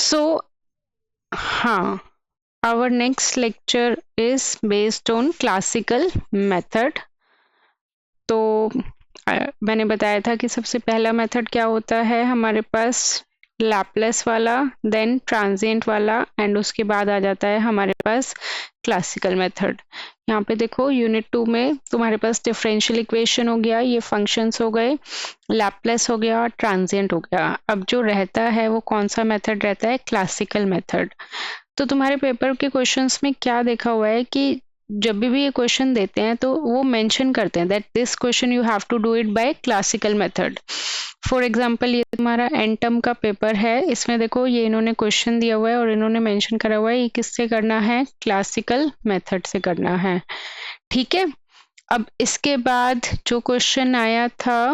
सो हाँ, our next lecture is based on classical method. तो मैंने बताया था कि सबसे पहला मेथड क्या होता है हमारे पास, लैपलेस वाला, देन ट्रांजिएंट वाला, एंड उसके बाद आ जाता है हमारे पास क्लासिकल मेथड। यहाँ पे देखो यूनिट 2 में तुम्हारे पास डिफरेंशियल इक्वेशन हो गया, ये फंक्शंस हो गए, लैपलेस हो गया, ट्रांजिएंट हो गया। अब जो रहता है वो कौन सा मेथड रहता है, क्लासिकल मेथड। तो तुम्हारे पेपर के क्वेश्चंस में क्या देखा हुआ है कि जब भी ये क्वेश्चन देते हैं तो वो मेंशन करते हैं that this question you have to do it by classical method. For example ये तुम्हारा एंड टर्म का पेपर है, इसमें देखो ये इन्होंने क्वेश्चन दिया हुआ है और इन्होंने मेंशन करा हुआ है ये किससे करना है, क्लासिकल मेथड से करना है। ठीक है, अब इसके बाद जो क्वेश्चन आया था,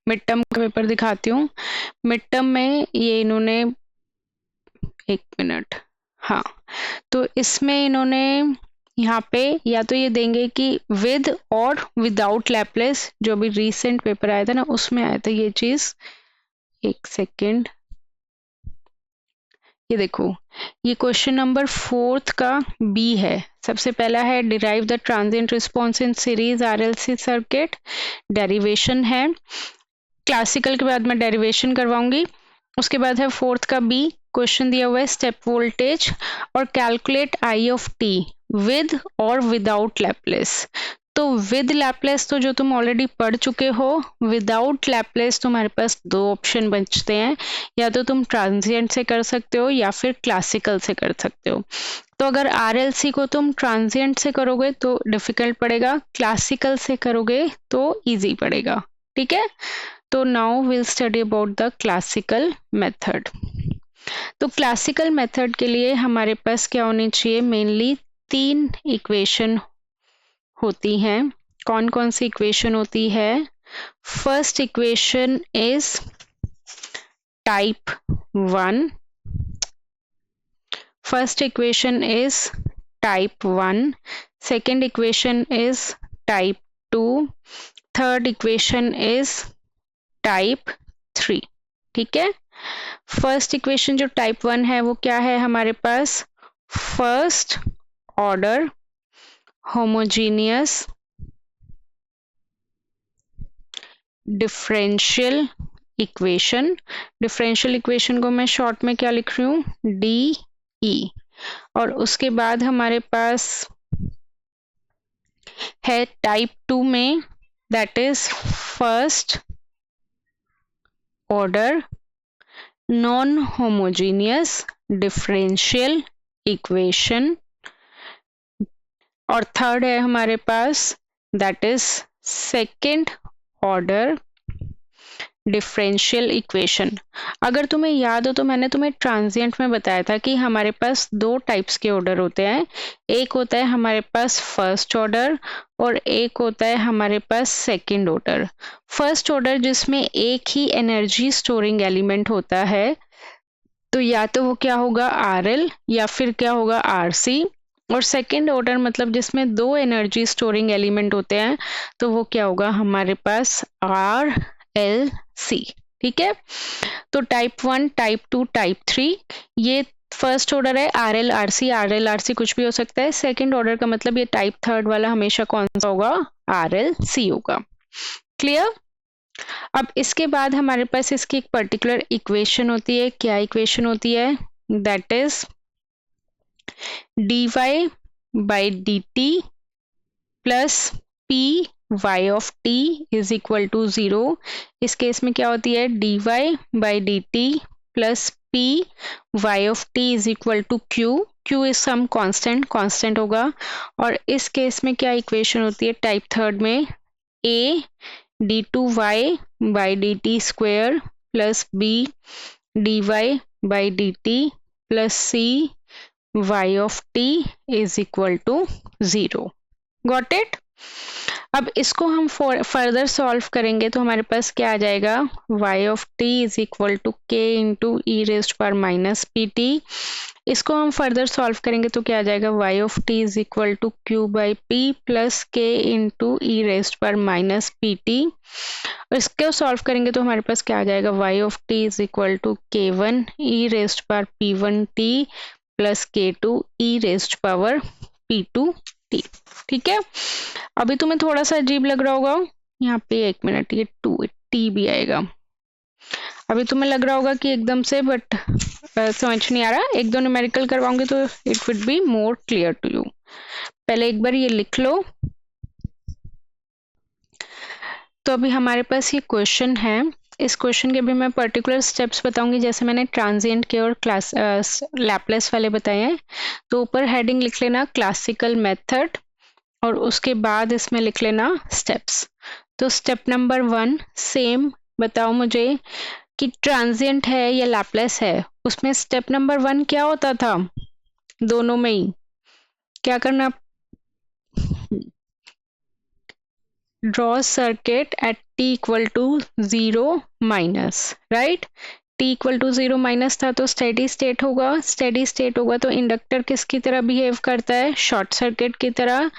मिड टर्म का पेपर दिखाती हूँ। मिड टर्म में ये इन्होंने, एक मिनट, हाँ, तो इसमें इन्होंने यहाँ पे या तो ये देंगे कि विद और विदाउट लैपलेस, जो अभी रिसेंट पेपर आया था ना उसमें आया था ये चीज। एक सेकेंड, ये देखो ये क्वेश्चन नंबर 4 का बी है। सबसे पहला है derive the transient response in series RLC circuit, derivation है। क्लासिकल के बाद मैं डेरिवेशन करवाऊंगी। उसके बाद है 4th का बी, क्वेश्चन दिया हुआ है स्टेप वोल्टेज और calculate I of T with और विदाउट लैपलेस। तो विद लैपलेस तो जो तुम ऑलरेडी पढ़ चुके हो, विदाउट लैपलेस तुम्हारे पास दो ऑप्शन बचते हैं, या तो तुम ट्रांजिएंट से कर सकते हो या फिर क्लासिकल से कर सकते हो। तो अगर आरएलसी को तुम ट्रांजिएंट से करोगे तो डिफिकल्ट पड़ेगा, क्लासिकल से करोगे तो इजी पड़ेगा। ठीक है, तो now will study about the classical method. तो क्लासिकल मेथड के लिए हमारे पास क्या होनी चाहिए, मेनली 3 इक्वेशन होती हैं। कौन कौन सी इक्वेशन होती है, first equation is type 1, first equation is type 1, second equation is type 2, third equation is type 3। ठीक है, फर्स्ट इक्वेशन जो टाइप 1 है वो क्या है हमारे पास, first order homogeneous differential equation. Differential equation को मैं शॉर्ट में क्या लिख रही हूँ, डी ई। और उसके बाद हमारे पास है टाइप 2 में, that is first order non homogeneous differential equation. और थर्ड है हमारे पास that is second order differential equation. अगर तुम्हें याद हो तो मैंने तुम्हें ट्रांजिएंट में बताया था कि हमारे पास 2 टाइप्स के ऑर्डर होते हैं, एक होता है हमारे पास फर्स्ट ऑर्डर और एक होता है हमारे पास सेकंड ऑर्डर। फर्स्ट ऑर्डर जिसमें एक ही एनर्जी स्टोरिंग एलिमेंट होता है, तो या तो वो क्या होगा आरएल या फिर क्या होगा आरसी। और सेकेंड ऑर्डर मतलब जिसमें 2 एनर्जी स्टोरिंग एलिमेंट होते हैं, तो वो क्या होगा हमारे पास आर एल सी। ठीक है, तो टाइप 1, टाइप 2, टाइप 3, ये फर्स्ट ऑर्डर है, आर एल आर सी कुछ भी हो सकता है। सेकेंड ऑर्डर का मतलब ये टाइप थर्ड वाला हमेशा कौन सा होगा, आर एल सी होगा। क्लियर। अब इसके बाद हमारे पास इसकी एक पर्टिकुलर इक्वेशन होती है, क्या इक्वेशन होती है, that is dy by D T plus P y of t is equal to 0। इस केस में क्या होती है, dy by D T plus P y of t is equal to q is some constant होगा। और इस केस में क्या इक्वेशन होती है टाइप थर्ड में, a d2y by D T square plus b dy by D T plus c y of t is equal to 0. Got it? अब इसको हम फर्दर सॉल्व करेंगे तो हमारे पास क्या आ जाएगा, y of t is equal to k into e raised पर माइनस पी टी। इसको हम फर्दर सॉल्व करेंगे तो क्या आ जाएगा, y of t is equal to q by p plus k into e raised पर माइनस पी टी। इसको सॉल्व करेंगे तो हमारे पास क्या आ जाएगा, y of t is equal to k1 e raised पर p1t प्लस k2 ई रेस्ट पावर p2t। ठीक है, अभी तुम्हें थोड़ा सा अजीब लग रहा होगा, यहाँ पे 1 मिनट, ये 2t भी आएगा। अभी तुम्हें लग रहा होगा कि एकदम से, बट समझ नहीं आ रहा, एक दो न्यूमेरिकल करवाऊंगी तो it will be more clear to you. पहले एक बार ये लिख लो। तो अभी हमारे पास ये क्वेश्चन है, इस क्वेश्चन के भी मैं पर्टिकुलर स्टेप्स बताऊंगी, जैसे मैंने ट्रांजिएंट के और क्लास लैपलेस वाले बताए हैं। तो ऊपर हेडिंग लिख लेना क्लासिकल मेथड, और उसके बाद इसमें लिख लेना स्टेप्स। तो स्टेप नंबर 1, सेम बताओ मुझे कि ट्रांजिएंट है या लैपलेस है, उसमें स्टेप नंबर 1 क्या होता था, दोनों में ही क्या करना, draw circuit at t equal to 0 minus, right. t equal to 0 minus था तो स्टेडी स्टेट होगा, स्टेडी स्टेट होगा तो इंडक्टर किसकी तरह बिहेव करता है, शॉर्ट सर्किट की तरह।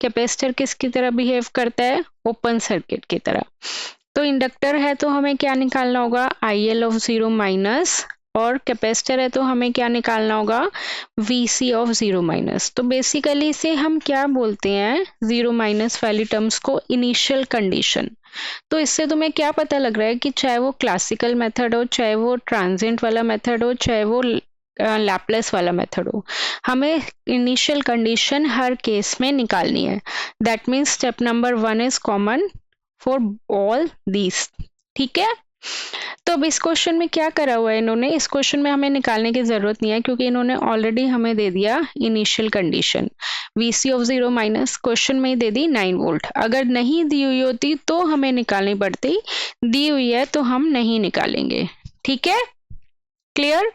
कैपेसिटर किसकी तरह बिहेव करता है, ओपन सर्किट की तरह। तो इंडक्टर है तो हमें क्या निकालना होगा, IL ऑफ 0 माइनस, और कैपेसिटर है तो हमें क्या निकालना होगा, VC ऑफ 0 माइनस। तो बेसिकली इसे हम क्या बोलते हैं, 0 माइनस वाली टर्म्स को इनिशियल कंडीशन। तो इससे तुम्हें क्या पता लग रहा है कि चाहे वो क्लासिकल मेथड हो, चाहे वो ट्रांजिएंट वाला मेथड हो, चाहे वो लैपलेस वाला मेथड हो, हमें इनिशियल कंडीशन हर केस में निकालनी है। That means step number 1 is common for all these. ठीक है, तो अब इस क्वेश्चन में क्या करा हुआ है इन्होंने, इस क्वेश्चन में हमें निकालने की जरूरत नहीं है, क्योंकि इन्होंने ऑलरेडी हमें दे दिया initial condition VC of 0 minus, question में ही दे दी 9 वोल्ट। अगर नहीं दी हुई होती तो हमें निकालनी पड़ती, दी हुई है तो हम नहीं निकालेंगे। ठीक है, क्लियर।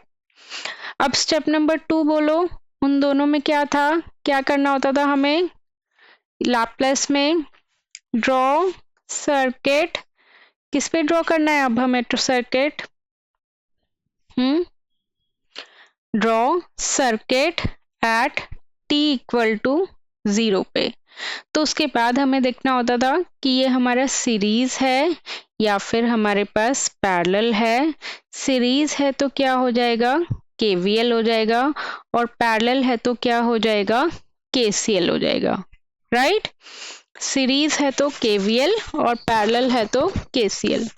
अब स्टेप नंबर 2 बोलो, उन दोनों में क्या था, क्या करना होता था हमें, लैपलेस में ड्रॉ सर्किट, किस पे ड्रॉ करना है अब हमें circuit, draw circuit at t equal to 0 पे। तो उसके बाद हमें देखना होता था कि ये हमारा सीरीज है या फिर हमारे पास पैरेलल है। सीरीज है तो क्या हो जाएगा, KVL हो जाएगा, और पैरेलल है तो क्या हो जाएगा, KCL हो जाएगा, राइट। सीरीज है तो KVL और पैरेलल है तो KCL।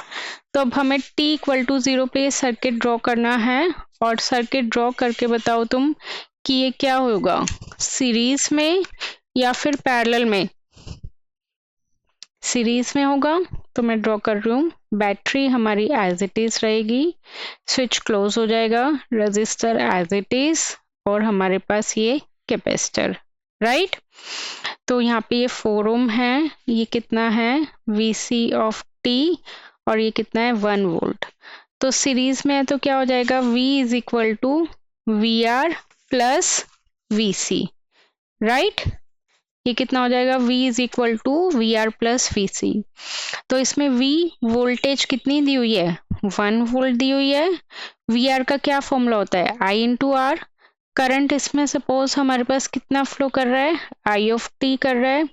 तो अब हमें t इक्वल टू 0 पे सर्किट ड्रॉ करना है, और सर्किट ड्रॉ करके बताओ तुम कि ये क्या होगा, सीरीज में या फिर पैरेलल में। सीरीज में होगा तो मैं ड्रॉ कर रही हूँ, बैटरी हमारी एज इट इज रहेगी, स्विच क्लोज हो जाएगा, रजिस्टर एज इट इज, और हमारे पास ये कैपेसिटर, राइट। तो यहाँ पे ये 4 ओम है, ये कितना है VC ऑफ t, और ये कितना है 1 वोल्ट। तो सीरीज में है तो क्या हो जाएगा, V is equal to VR plus VC, right. ये कितना हो जाएगा, V is equal to VR plus VC। तो इसमें V वोल्टेज कितनी दी हुई है, 1 वोल्ट दी हुई है। VR का क्या फॉर्मूला होता है, I इंटू R। करंट इसमें सपोज हमारे पास कितना फ्लो कर रहा है, I ऑफ t कर रहा है,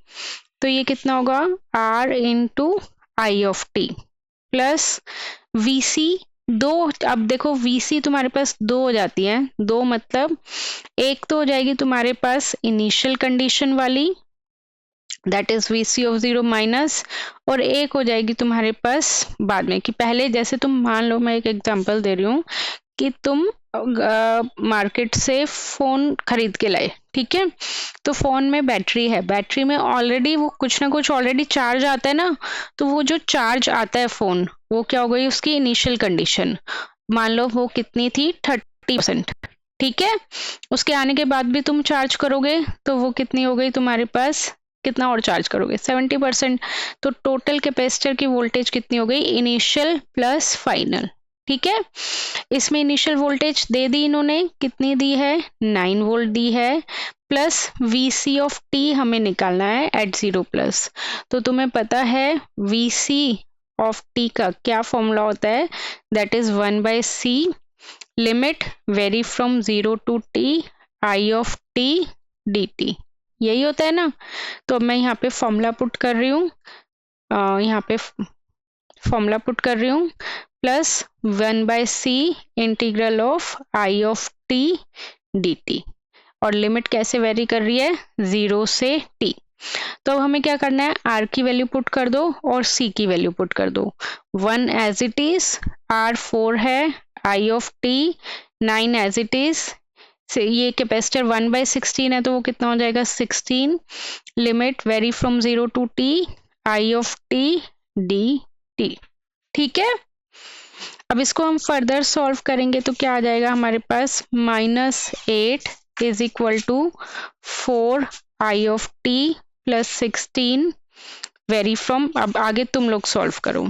तो ये कितना होगा, R into I of t plus VC दो। अब देखो VC तुम्हारे पास दो हो जाती है, दो मतलब एक तो हो जाएगी तुम्हारे पास इनिशियल कंडीशन वाली, that is VC of 0 minus, और एक हो जाएगी तुम्हारे पास बाद में, कि पहले जैसे तुम मान लो, मैं एक एग्जांपल दे रही हूँ कि तुम मार्केट से फोन खरीद के लाए, ठीक है। तो फोन में बैटरी है, बैटरी में ऑलरेडी वो कुछ ना कुछ ऑलरेडी चार्ज आता है ना, तो वो जो चार्ज आता है फोन, वो क्या हो गई उसकी इनिशियल कंडीशन, मान लो वो कितनी थी 30%, ठीक है। उसके आने के बाद भी तुम चार्ज करोगे तो वो कितनी हो गई तुम्हारे पास, कितना और चार्ज करोगे 70%। तो टोटल कैपेसिटर की वोल्टेज कितनी हो गई, इनिशियल प्लस फाइनल, ठीक है। इसमें इनिशियल वोल्टेज दे दी इन्होंने, कितनी दी है 9 वोल्ट दी है, प्लस VC ऑफ टी हमें निकालना है एट 0 प्लस। तो तुम्हें पता है VC ऑफ टी का क्या फॉर्मूला होता है, that is 1/c limit vary from 0 to t I of t dt, यही होता है ना। तो अब मैं यहाँ पे फॉर्मूला पुट कर रही हूँ, यहाँ पे फॉर्मूला पुट कर रही हूँ, plus 1/c integral of I of t dt, और लिमिट कैसे वेरी कर रही है, 0 से t। तो अब हमें क्या करना है, r की वैल्यू पुट कर दो और c की वैल्यू पुट कर दो। 1 एज इट इज, r 4 है, I of t 9 as it is, से ये कैपेसिटर 1/16 है तो वो कितना हो जाएगा 16, limit vary from 0 to t I of t dt। ठीक है, अब इसको हम फर्दर सॉल्व करेंगे तो क्या आ जाएगा हमारे पास, -8 is equal to 4 I of t plus 16 vary from, अब आगे तुम लोग सॉल्व करो।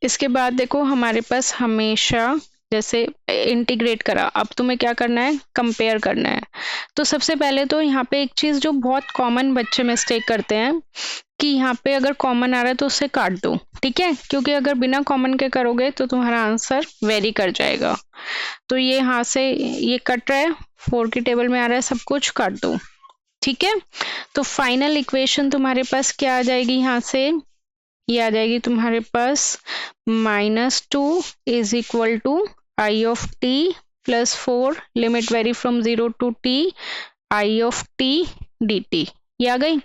इसके बाद देखो हमारे पास हमेशा जैसे इंटीग्रेट करा, अब तुम्हें क्या करना है, कंपेयर करना है। तो सबसे पहले तो यहाँ पे एक चीज जो बहुत कॉमन बच्चे मिस्टेक करते हैं कि यहाँ पे अगर कॉमन आ रहा है तो उससे काट दो, ठीक है, क्योंकि अगर बिना कॉमन के करोगे तो तुम्हारा आंसर वेरी कर जाएगा। तो ये यहाँ से ये कट रहा है, 4 की टेबल में आ रहा है, सब कुछ काट दो, ठीक है। तो फाइनल इक्वेशन तुम्हारे पास क्या आ जाएगी, यहाँ से ये आ जाएगी तुम्हारे पास -2 is equal to I of t plus 4 limit vary from 0 to t I of t dt, ये आ गई।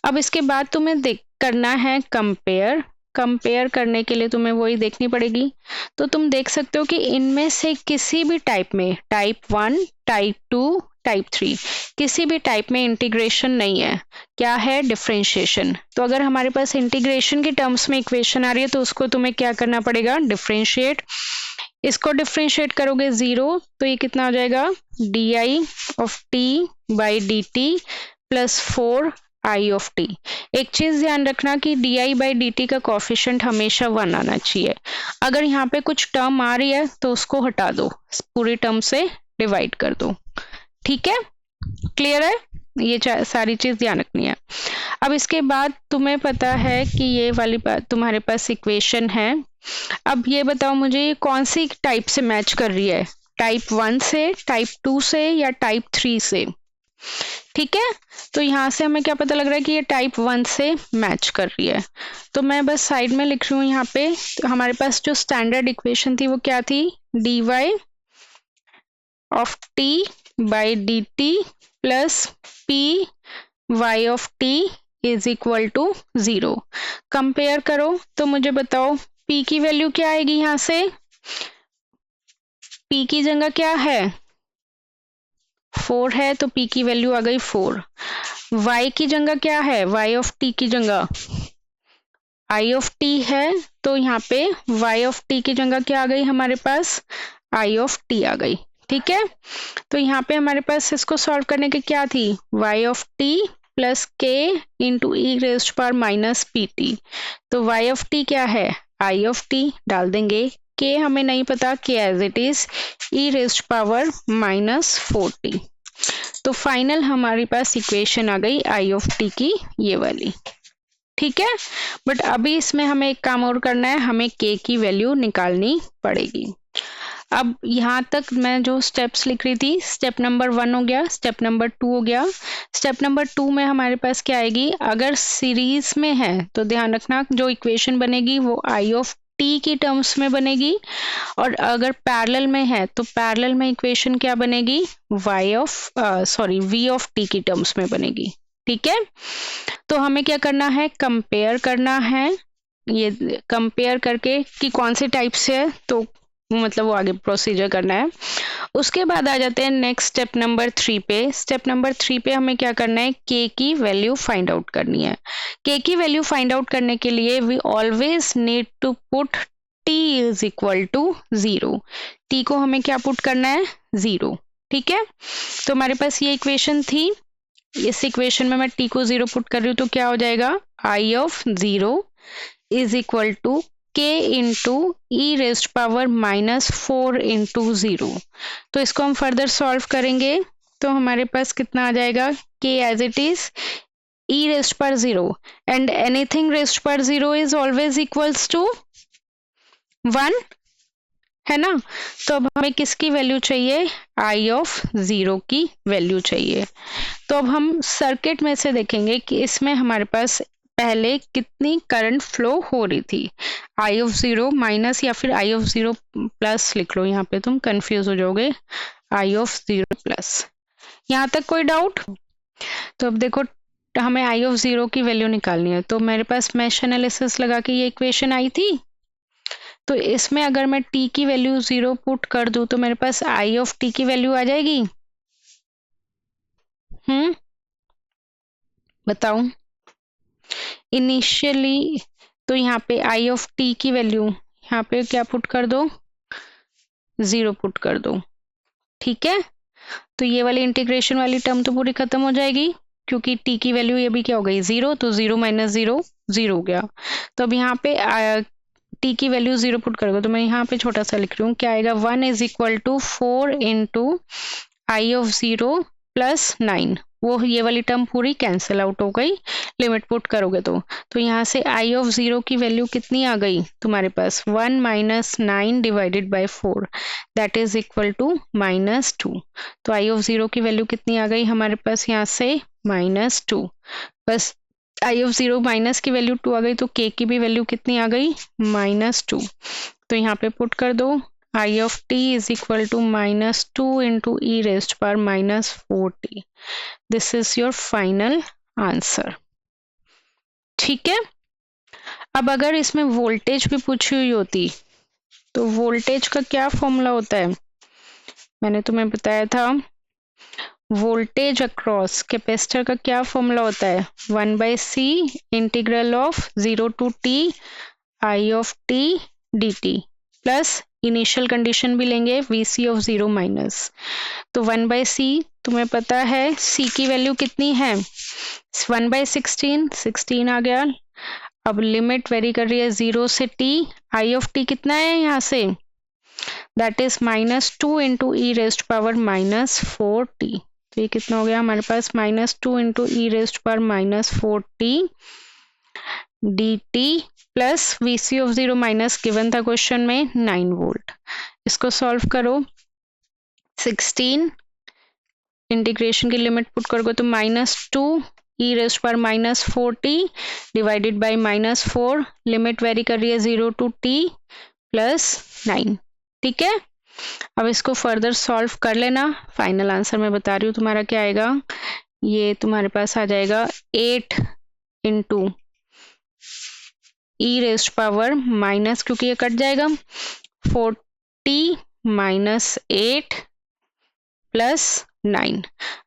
अब इसके बाद तुम्हें करना है कंपेयर। कंपेयर करने के लिए तुम्हें वही देखनी पड़ेगी। तो तुम देख सकते हो कि इनमें से किसी भी टाइप में, टाइप 1, टाइप 2, टाइप 3, किसी भी टाइप में इंटीग्रेशन नहीं है, क्या है, डिफरेंशिएशन। तो अगर हमारे पास इंटीग्रेशन की टर्म्स में इक्वेशन आ रही है तो उसको तुम्हें क्या करना पड़ेगा, डिफरेंशिएट। इसको डिफरेंशिएट करोगे 0 तो ये कितना हो जाएगा, di of t by dt plus 4 I of T. एक चीज ध्यान रखना कि di बाई dt का कोफिशिएंट हमेशा 1 आना चाहिए। अगर यहाँ पे कुछ टर्म आ रही है तो उसको हटा दो, पूरी टर्म से डिवाइड कर दो, ठीक है, क्लियर है, ये सारी चीज ध्यान रखनी है। अब इसके बाद तुम्हें पता है कि ये वाली बात तुम्हारे पास इक्वेशन है। अब ये बताओ मुझे ये कौन सी टाइप से मैच कर रही है, टाइप 1 से, टाइप 2 से या टाइप 3 से, ठीक है। तो यहाँ से हमें क्या पता लग रहा है कि ये टाइप 1 से मैच कर रही है। तो मैं बस साइड में लिख रही हूँ यहाँ पे, तो हमारे पास जो स्टैंडर्ड इक्वेशन थी वो क्या थी, dy of t by D T plus P y of t is equal to 0। Compare करो तो मुझे बताओ p की वैल्यू क्या आएगी, यहाँ से p की जगह क्या है, 4 है तो p की वैल्यू आ गई 4। y की जगह क्या है, y ऑफ t की जगह I ऑफ t है, तो यहाँ पे y ऑफ t की जगह क्या आ गई हमारे पास, I ऑफ t आ गई, ठीक है। तो यहाँ पे हमारे पास इसको सॉल्व करने के क्या थी, y of t plus k into e raised power minus p T. तो y ऑफ t क्या है, I ऑफ t डाल देंगे, k हमें नहीं पता, k as it is, e raised power minus 4t। तो फाइनल हमारे पास इक्वेशन आ गई I ऑफ t की ये वाली, ठीक है। बट अभी इसमें हमें एक काम और करना है, हमें k की वैल्यू निकालनी पड़ेगी। अब यहाँ तक मैं जो स्टेप्स लिख रही थी, स्टेप नंबर 1 हो गया, स्टेप नंबर 2 हो गया। स्टेप नंबर 2 में हमारे पास क्या आएगी, अगर सीरीज में है तो ध्यान रखना जो इक्वेशन बनेगी वो I ऑफ t की टर्म्स में बनेगी, और अगर पैरेलल में है तो पैरेलल में इक्वेशन क्या बनेगी, v ऑफ t की टर्म्स में बनेगी, ठीक है। तो हमें क्या करना है, कंपेयर करना है, ये कंपेयर करके कि कौन से टाइप से है, तो मतलब वो आगे प्रोसीजर करना है। उसके बाद आ जाते हैं नेक्स्ट स्टेप नंबर 3 पे। स्टेप नंबर 3 पे हमें क्या करना है, k की वैल्यू फाइंड आउट करनी है। k की वैल्यू फाइंड आउट करने के लिए we always need to put t is equal to 0। t को हमें क्या पुट करना है, 0, ठीक है। तो हमारे पास ये इक्वेशन थी, इस इक्वेशन में मैं t को 0 पुट कर रही हूँ तो क्या हो जाएगा, I of 0 is equal to k into e raised power minus 4 into 0। तो इसको हम फर्दर सॉल्व करेंगे तो हमारे पास कितना आ जाएगा, k as it is e raised पर 0 एंड एनीथिंग रेस्ट पर 0 इज ऑलवेज इक्वल्स टू 1, है ना। तो अब हमें किसकी वैल्यू चाहिए, i ऑफ 0 की वैल्यू चाहिए। तो अब हम सर्किट में से देखेंगे कि इसमें हमारे पास पहले कितनी करंट फ्लो हो रही थी। i ऑफ 0 माइनस या फिर i ऑफ 0 प्लस लिख लो, यहाँ पे तुम कंफ्यूज हो जाओगे, i ऑफ 0 प्लस। यहाँ तक कोई डाउट। तो अब देखो हमें i ऑफ 0 की वैल्यू निकालनी है, तो मेरे पास मैश एनालिसिस लगा के ये इक्वेशन आई थी। तो इसमें अगर मैं t की वैल्यू 0 पुट कर दूं तो मेरे पास i ऑफ t की वैल्यू आ जाएगी। बताओ इनिशियली। तो यहाँ पे i ऑफ t की वैल्यू यहाँ पे क्या पुट कर दो, 0 पुट कर दो, ठीक है। तो ये वाली इंटीग्रेशन वाली टर्म तो पूरी खत्म हो जाएगी, क्योंकि t की वैल्यू ये भी क्या हो गई 0, तो 0 माइनस 0 0 हो गया। तो अब यहाँ पे t की वैल्यू 0 पुट करोगे तो मैं यहाँ पे छोटा सा लिख रही हूँ, क्या आएगा 1 is equal to 4 into i of 0 plus 9। वो ये वाली टर्म पूरी कैंसिल आउट हो गई लिमिट पुट करोगे तो यहाँ से i ऑफ 0 की वैल्यू कितनी आ गई तुम्हारे पास, 1 minus 9 divided by 4 that is equal to -2। तो i ऑफ 0 की वैल्यू कितनी आ गई हमारे पास यहाँ से -2। बस i ऑफ 0 माइनस की वैल्यू 2 आ गई, तो k की भी वैल्यू कितनी आ गई, -2। तो यहाँ पे पुट कर दो i of t is equal to -2 into e raised power -4t. This is your final answer. ठीक है। अब अगर इसमें वोल्टेज भी पूछी हुई होती तो वोल्टेज का क्या फॉर्मूला होता है, मैंने तुम्हें बताया था वोल्टेज अक्रॉस कैपेसिटर का क्या फॉर्मूला होता है, 1/c integral of 0 to t i of t dt plus initial condition भी लेंगे vc ऑफ 0 माइनस। तो 1/c तुम्हें पता है c की वैल्यू कितनी है, 1/16 16 आ गया। अब लिमिट वेरी कर रही है 0 से t, i ऑफ t कितना है यहाँ से, that is -2 into e raised power -4t। तो ये कितना हो गया हमारे पास, -2 into e raised power -4t dt plus vc of 0 minus given था क्वेश्चन में 9 वोल्ट। इसको सॉल्व करो, 16 इंटीग्रेशन की लिमिट पुट करोगे तो -2 ई रेस्ट पर -4t divided by -4, limit very कर रही है 0 to t प्लस 9, ठीक है। अब इसको फर्दर सॉल्व कर लेना, फाइनल आंसर मैं बता रही हूँ तुम्हारा क्या आएगा, ये तुम्हारे पास आ जाएगा 8 into e raised power minus, क्योंकि ये कट जाएगा 40 -8 प्लस 9।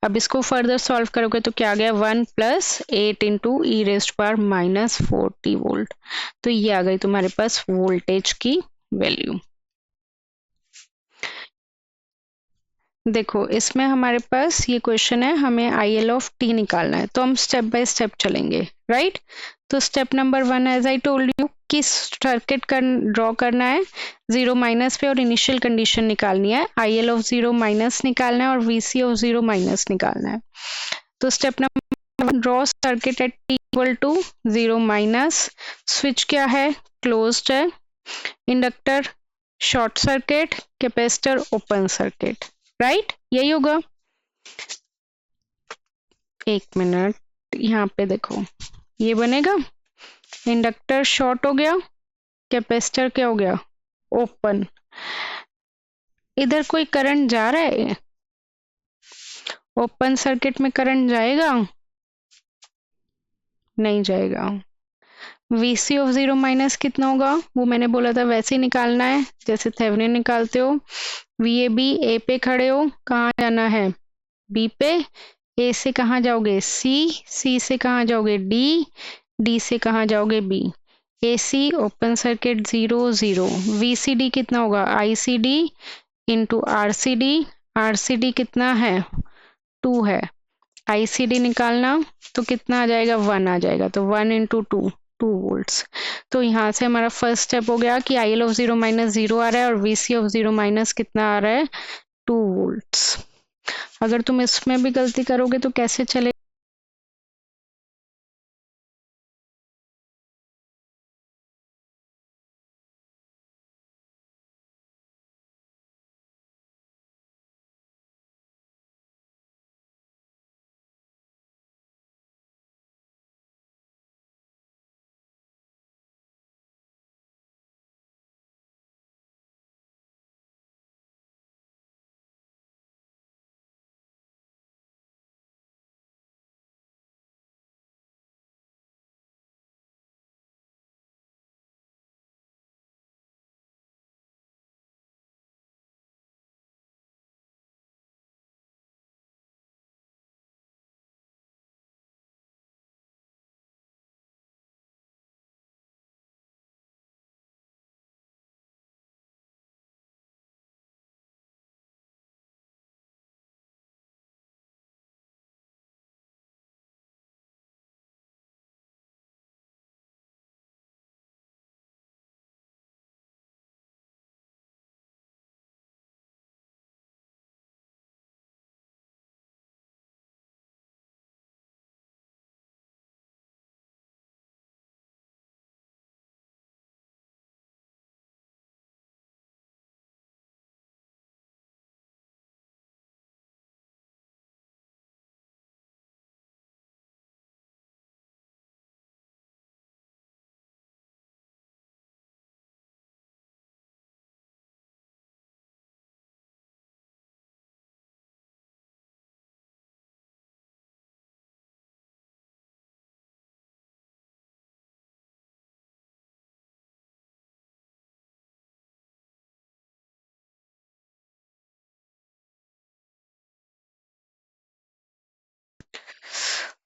अब इसको फर्दर सॉल्व करोगे तो क्या आ गया 1 + 8 into e raised power -40 volt. तो ये आ गई तुम्हारे पास वोल्टेज की वैल्यू। देखो इसमें हमारे पास ये क्वेश्चन है, हमें IL ऑफ t निकालना है, तो हम स्टेप बाय स्टेप चलेंगे, राइट। तो step number 1 as I told you, किस सर्किट का ड्रॉ करना है, 0 माइनस पे और इनिशियल कंडीशन निकालनी है, IL ऑफ 0 माइनस निकालना है और VC ऑफ 0 माइनस निकालना है। तो step number 1, draw circuit at t equal to 0 minus, switch क्या है, क्लोज्ड है, inductor short circuit, capacitor open circuit, right, यही होगा। एक मिनट, यहाँ पे देखो ये बनेगा, इंडक्टर शॉर्ट हो गया, कैपेसिटर क्या हो गया, ओपन। इधर कोई करंट जा रहा है, ओपन सर्किट में करंट जाएगा, नहीं जाएगा। VC ऑफ 0 माइनस कितना होगा, वो मैंने बोला था वैसे ही निकालना है जैसे थेवेनिन निकालते हो। VAB A पे खड़े हो, कहाँ जाना है, B पे, A से कहाँ जाओगे C, C से कहाँ जाओगे D, D से कहाँ जाओगे B। AC open circuit 0 0, VCD कितना होगा ICD इंटू RCD, RCD कितना है 2 है, ICD निकालना तो कितना आ जाएगा 1 आ जाएगा, तो 1 इंटू 2 2 वोल्ट्स। तो यहाँ से हमारा फर्स्ट स्टेप हो गया कि IL ऑफ 0 माइनस 0 आ रहा है और VC ऑफ 0 माइनस कितना आ रहा है 2 वोल्ट्स। अगर तुम इसमें भी गलती करोगे तो कैसे चले।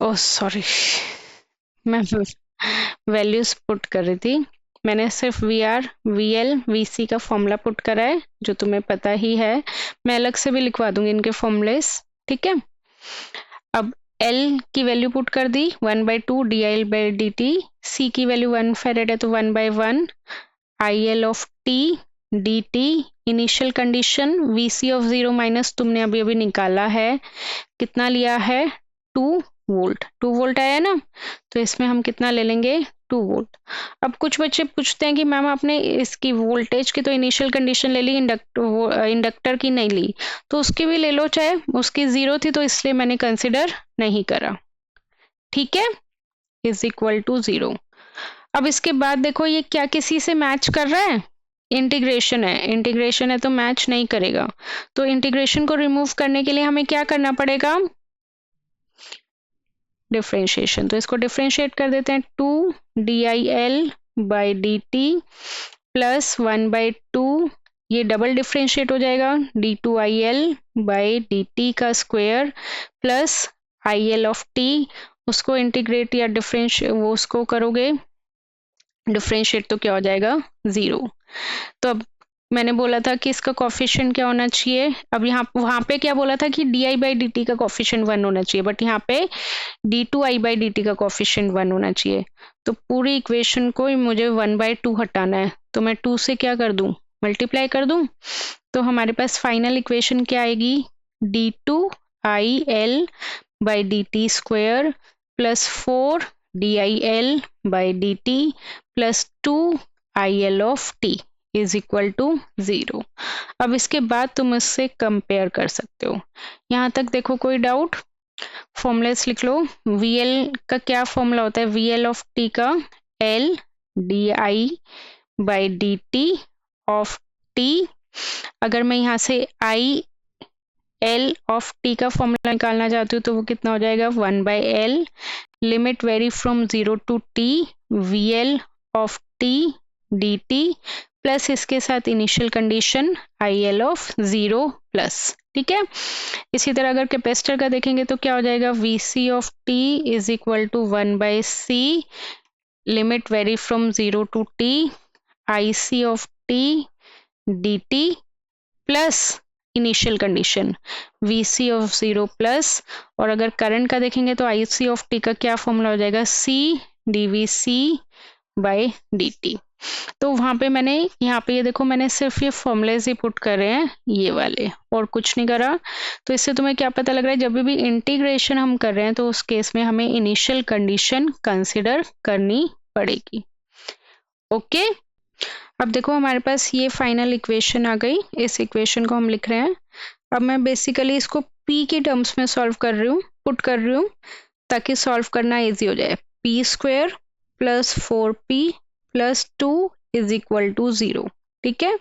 ओह सॉरी, मैं वैल्यूज पुट कर रही थी। मैंने सिर्फ V R V L V C का फॉर्मूला पुट करा है, जो तुम्हें पता ही है। मैं अलग से भी लिखवा दूंगी इनके फॉर्मूलेस, ठीक है। अब एल की वैल्यू पुट कर दी 1/2 D I L by D T. C की वैल्यू 1 फेरेड है तो 1/1 I L of T D T. Initial condition we C of 0 minus तुमने अभी अभी निकाला है, कितना लिया है 2 वोल्ट। 2 वोल्ट आया ना, तो इसमें हम कितना ले लेंगे 2 वोल्ट। अब कुछ बच्चे पूछते हैं कि मैम आपने इसकी वोल्टेज की तो इनिशियल कंडीशन ले ली, इंडक्टर की नहीं ली, तो उसकी भी ले लो, चाहे उसकी 0 थी तो इसलिए मैंने कंसिडर नहीं करा, ठीक है, इज इक्वल टू 0। अब इसके बाद देखो ये क्या किसी से मैच कर रहा है, इंटीग्रेशन है, इंटीग्रेशन है तो मैच नहीं करेगा। तो इंटीग्रेशन को रिमूव करने के लिए हमें क्या करना पड़ेगा, डिफ्रेंशिएशन। तो इसको डिफ्रेंशिएट कर देते हैं, 2 D I L by D T plus 1/2, ये डबल डिफ्रेंशिएट हो जाएगा, D two I L by D T का square plus I L of T. उसको इंटीग्रेट या डिफ्रेंशिएट वो उसको करोगे डिफ्रेंशिएट तो क्या हो जाएगा 0। तो अब मैंने बोला था कि इसका कॉफिशिएंट क्या होना चाहिए, अब यहाँ वहां पे क्या बोला था कि d i by D T का कॉफिशिएंट 1 होना चाहिए, बट यहाँ पे d two i by D T का कॉफिशिएंट 1 होना चाहिए। तो पूरी इक्वेशन को मुझे 1/2 हटाना है, तो मैं 2 से क्या कर दूं, मल्टीप्लाई कर दूं। तो हमारे पास फाइनल इक्वेशन क्या आएगी, d two I L by D t square plus 4 d I L by D T plus 2 i L of t is equal to 0। अब इसके बाद तुम इससे कंपेयर कर सकते हो। यहाँ तक देखो कोई डाउट, फॉर्मूलेस लिख लो। वी एल का क्या फॉर्मूला होता है, वी एल ऑफ टी का l d i by D t of t. अगर मैं यहाँ से आई एल ऑफ टी का फॉर्मूला निकालना चाहती हूँ तो वो कितना हो जाएगा 1/L, limit vary from 0 to t, v l of T D T plus इसके साथ initial condition i L of 0 plus, ठीक है। इसी तरह अगर कैपेसिटर का देखेंगे तो क्या हो जाएगा, v C of t is equal to 1/C, limit vary from 0 to t, i c of T D T plus initial condition we C of 0 plus. और अगर करंट का देखेंगे तो आई सी ऑफ टी का क्या फॉर्मूला हो जाएगा, c d v c by D t. तो वहाँ पे मैंने यहाँ पे ये देखो मैंने सिर्फ ये फॉर्मूलेज ही पुट करे हैं ये वाले और कुछ नहीं करा। तो इससे तुम्हें क्या पता लग रहा है, जब भी इंटीग्रेशन हम कर रहे हैं तो उस केस में हमें इनिशियल कंडीशन कंसिडर करनी पड़ेगी। ओके, अब देखो हमारे पास ये फाइनल इक्वेशन आ गई। इस इक्वेशन को हम लिख रहे हैं। अब मैं बेसिकली इसको p के टर्म्स में सॉल्व कर रही हूँ, पुट कर रही हूँ ताकि सॉल्व करना इजी हो जाए। p square plus 4p plus 2 is equal to 0। ठीक है,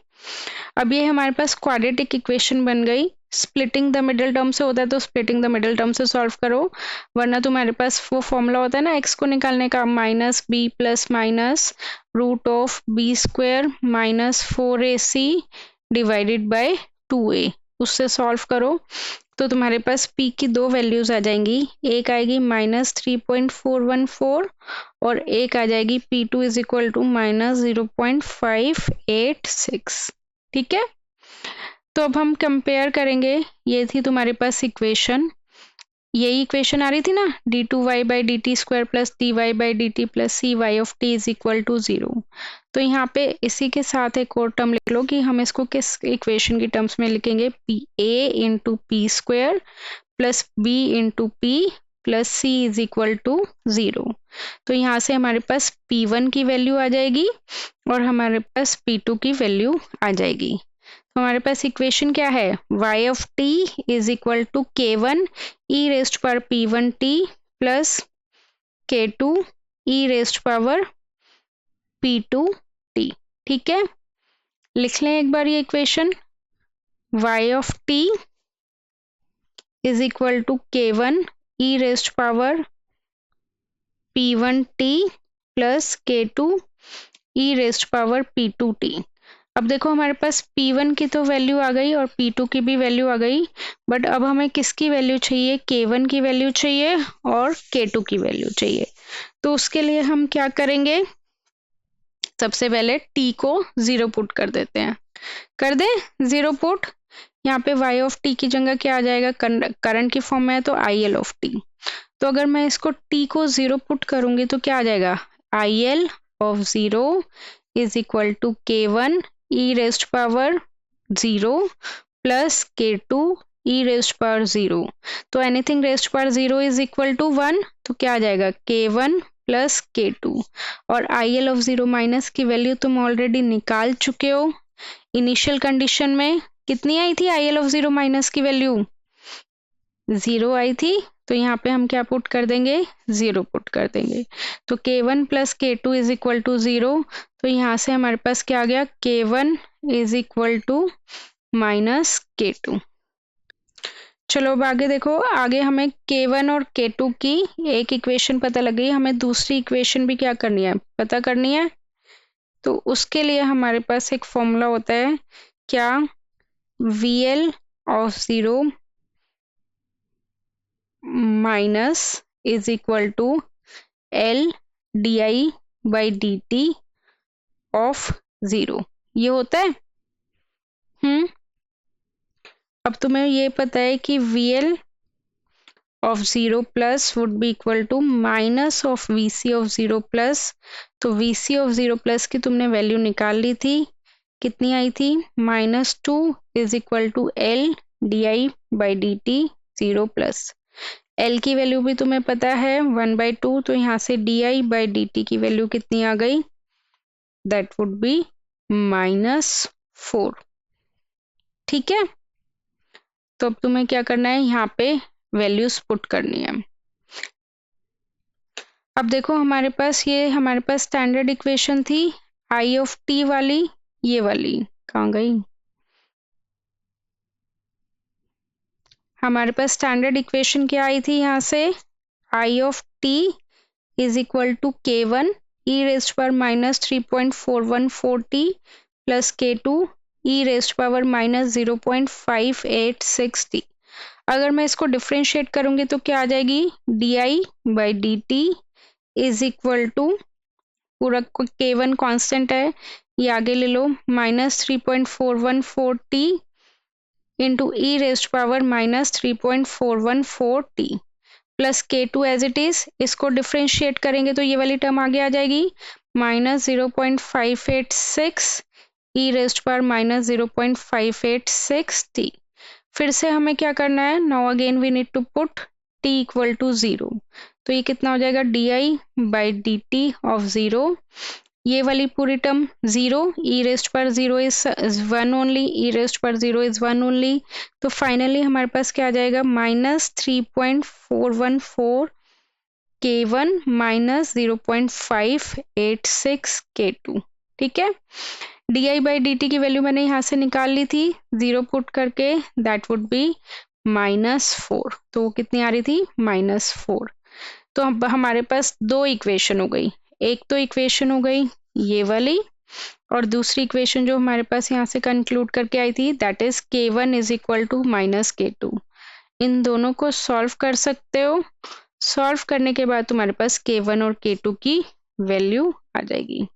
अब ये हमारे पास क्वाड्रेटिक इक्वेशन बन गई। स्प्लिटिंग द मिडिल टर्म से होता है तो स्प्लिटिंग द मिडिल टर्म से सॉल्व करो, वरना तुम्हारे पास वो फॉर्मूला होता है ना x को निकालने का, minus b plus minus root of b square minus 4ac divided by 2a, उससे सॉल्व करो तो तुम्हारे पास p की दो वैल्यूज आ जाएंगी। एक आएगी -3.414 और एक आ जाएगी p2 इज इक्वल टू -0.586। ठीक है, तो अब हम कंपेयर करेंगे। ये थी तुम्हारे पास इक्वेशन, यही इक्वेशन आ रही थी ना, d2y by D t square plus dy by D T plus cy of t is equal to 0। तो यहाँ पे इसी के साथ एक और टर्म लिख लो कि हम इसको किस इक्वेशन की टर्म्स में लिखेंगे, a into p square plus b into p plus c is equal to 0। तो यहाँ से हमारे पास p1 की वैल्यू आ जाएगी और हमारे पास p2 की वैल्यू आ जाएगी। तो हमारे पास इक्वेशन क्या है, y of t is equal to k1 e raised power p1 t plus k2 e raised power p2 t। ठीक है, लिख लें एक बार ये इक्वेशन, y of t is equal to k1 e raised power p1 t plus k2 e raised power p2 t। अब देखो हमारे पास p1 की तो वैल्यू आ गई और p2 की भी वैल्यू आ गई, बट अब हमें किसकी वैल्यू चाहिए, k1 की वैल्यू चाहिए और k2 की वैल्यू चाहिए। तो उसके लिए हम क्या करेंगे, सबसे पहले t को 0 पुट कर देते हैं। कर दे 0 पुट, यहाँ पे y ऑफ t की जगह क्या आ जाएगा, करंट की फॉर्म में है तो IL ऑफ t। तो अगर मैं इसको t को 0 पुट करूंगी तो क्या आ जाएगा, IL of 0 is equal to k1 e raised power 0 plus k2 e raised power 0। तो anything raised power 0 is equal to 1, तो क्या आ जाएगा k1 प्लस k2। और IL ऑफ 0 माइनस की वैल्यू तुम ऑलरेडी निकाल चुके हो। इनिशियल कंडीशन में कितनी आई थी IL ऑफ 0 माइनस की वैल्यू, 0 आई थी, तो यहाँ पे हम क्या पुट कर देंगे, 0 पुट कर देंगे। तो k1 plus k2 is equal to 0। तो यहाँ से हमारे पास क्या आ गया, k1 is equal to minus k2। चलो अब आगे देखो, आगे हमें k1 और k2 की एक इक्वेशन पता लग गई, हमें दूसरी इक्वेशन भी क्या करनी है, पता करनी है। तो उसके लिए हमारे पास एक फॉर्मूला होता है, क्या, VL of 0 minus is equal to L di by D t of 0, ये होता है। अब तुम्हें ये पता है कि VL of 0 plus would be equal to minus of VC of 0 plus. तो VC ऑफ 0 प्लस की तुमने वैल्यू निकाल ली थी, कितनी आई थी, -2 is equal to L di by D t 0 plus. L की वैल्यू भी तुम्हें पता है 1/2, तो यहाँ से di बाई डी टी की वैल्यू कितनी आ गई, दैट वुड बी -4। ठीक है, तो अब तुम्हें क्या करना है, यहाँ पे वैल्यूज पुट करनी है। अब देखो हमारे पास स्टैंडर्ड इक्वेशन थी I ऑफ t वाली, ये वाली कहाँ गई, हमारे पास स्टैंडर्ड इक्वेशन क्या आई थी, यहाँ से I of t is equal to k1 e raised power minus 3.414 t plus k2 e raised power minus 0.586 t। अगर मैं इसको डिफ्रेंशिएट करूंगी तो क्या आ जाएगी, di by D t is equal to, पूरा k1 कांस्टेंट है, ये आगे ले लो, -3.414 t into e raised power -3.414 t plus k2 as it is. इसको डिफ्रेंशिएट करेंगे तो ये वाली टर्म आगे आ जाएगी, माइनस 0.586 ई रेस्ट पर माइनस 0.586 टी। फिर से हमें क्या करना है, now again we need to put t equal to 0। तो ये कितना हो जाएगा, D i by D t of 0। ये वाली पूरी टर्म 0, ई रेस्ट पर 0 इज 1 ओनली, ई रेस्ट पर 0 इज 1 ओनली। तो फाइनली हमारे पास क्या आ जाएगा, माइनस 3.414 K1 माइनस 0.586 K2। ठीक है, D i by D t की वैल्यू मैंने यहाँ से निकाल ली थी, 0 पुट करके, दैट वुड बी -4। तो वो कितनी आ रही थी, -4। तो अब हमारे पास दो इक्वेशन हो गई, एक तो इक्वेशन हो गई ये वाली, और दूसरी इक्वेशन जो हमारे पास यहाँ से कंक्लूड करके आई थी, that is K1 is equal to minus K2। इन दोनों को सॉल्व कर सकते हो। सॉल्व करने के बाद तुम्हारे पास K1 और K2 की वैल्यू आ जाएगी।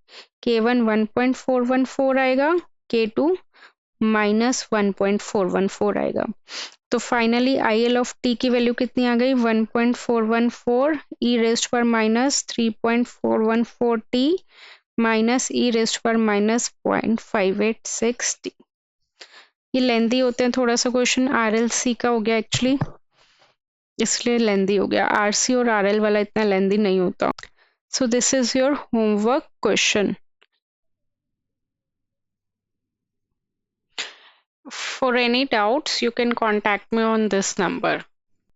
K1 1.414 आएगा, K2 माइनस 1.414 आएगा। तो finally I L of T की वैल्यू कितनी आ गई, 1.414 ई रेस्ट पर माइनस 3.414 टी माइनस ई रेस्ट पर माइनस 0.586 टी। ये लेंदी होते हैं थोड़ा सा क्वेश्चन, आरएलसी का हो गया एक्चुअली, इसलिए लेंदी हो गया। आरसी और आरएल वाला इतना लेंदी नहीं होता। So this is your homework question. For any doubts, you can contact me on this number.